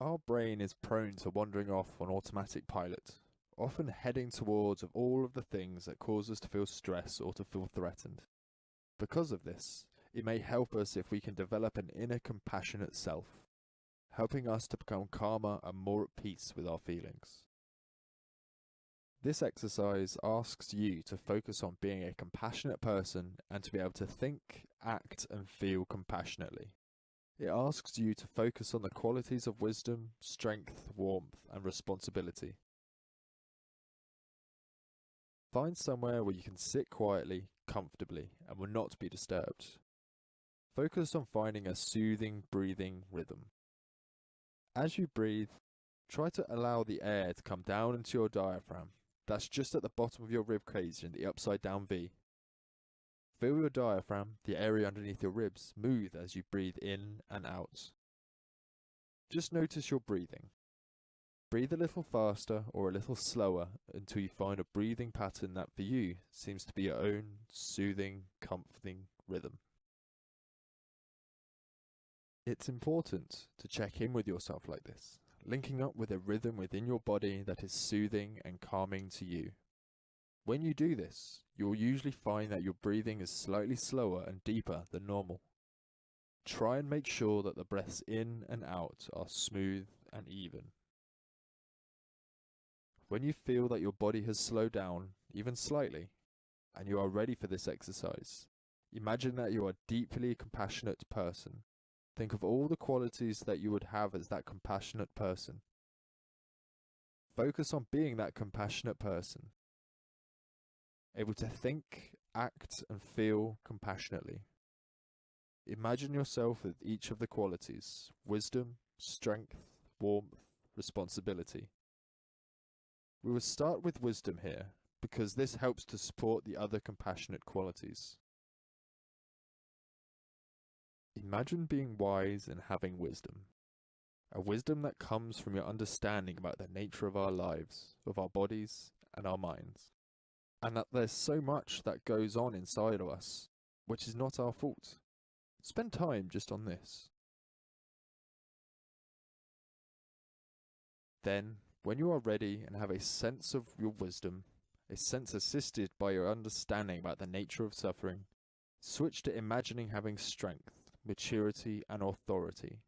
Our brain is prone to wandering off on automatic pilot, often heading towards of all of the things that cause us to feel stress or to feel threatened. Because of this, it may help us if we can develop an inner compassionate self, helping us to become calmer and more at peace with our feelings. This exercise asks you to focus on being a compassionate person and to be able to think, act, and feel compassionately. It asks you to focus on the qualities of wisdom, strength, warmth, and responsibility. Find somewhere where you can sit quietly, comfortably, and will not be disturbed. Focus on finding a soothing breathing rhythm. As you breathe, try to allow the air to come down into your diaphragm. That's just at the bottom of your rib cage in the upside down V. Feel your diaphragm, the area underneath your ribs, move as you breathe in and out. Just notice your breathing. Breathe a little faster or a little slower until you find a breathing pattern that for you seems to be your own soothing, comforting rhythm. It's important to check in with yourself like this, linking up with a rhythm within your body that is soothing and calming to you. When you do this, you'll usually find that your breathing is slightly slower and deeper than normal. Try and make sure that the breaths in and out are smooth and even. When you feel that your body has slowed down, even slightly, and you are ready for this exercise, imagine that you are a deeply compassionate person. Think of all the qualities that you would have as that compassionate person. Focus on being that compassionate person, able to think, act, and feel compassionately. Imagine yourself with each of the qualities: wisdom, strength, warmth, responsibility. We will start with wisdom here, because this helps to support the other compassionate qualities. Imagine being wise and having wisdom. A wisdom that comes from your understanding about the nature of our lives, of our bodies, and our minds. And that there's so much that goes on inside of us, which is not our fault. Spend time just on this. Then, when you are ready and have a sense of your wisdom, a sense assisted by your understanding about the nature of suffering, switch to imagining having strength, maturity, and authority.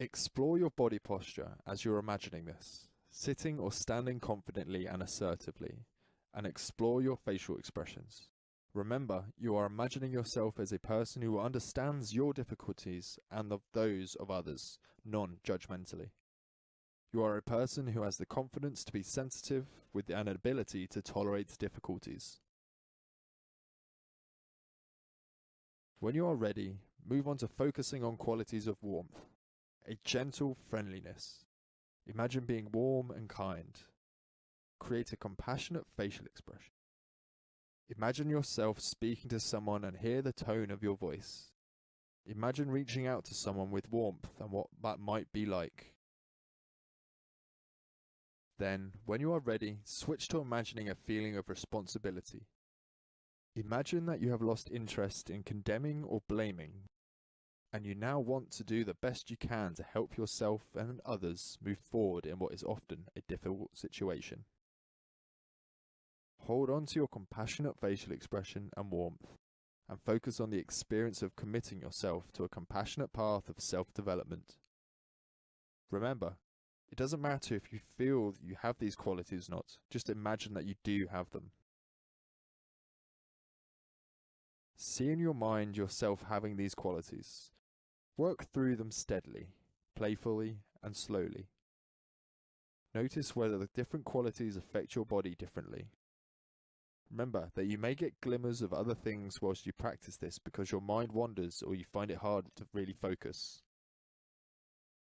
Explore your body posture as you're imagining this, sitting or standing confidently and assertively, and explore your facial expressions. Remember, you are imagining yourself as a person who understands your difficulties and those of others, non-judgmentally. You are a person who has the confidence to be sensitive with an ability to tolerate difficulties. When you are ready, move on to focusing on qualities of warmth, a gentle friendliness. Imagine being warm and kind. Create a compassionate facial expression. Imagine yourself speaking to someone and hear the tone of your voice. Imagine reaching out to someone with warmth and what that might be like. Then, when you are ready, switch to imagining a feeling of responsibility. Imagine that you have lost interest in condemning or blaming, and you now want to do the best you can to help yourself and others move forward in what is often a difficult situation. Hold on to your compassionate facial expression and warmth, and focus on the experience of committing yourself to a compassionate path of self-development. Remember, it doesn't matter if you feel that you have these qualities or not, just imagine that you do have them. See in your mind yourself having these qualities. Work through them steadily, playfully, and slowly. Notice whether the different qualities affect your body differently. Remember that you may get glimmers of other things whilst you practice this because your mind wanders or you find it hard to really focus.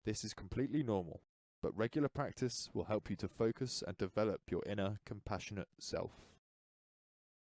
This is completely normal, but regular practice will help you to focus and develop your inner compassionate self.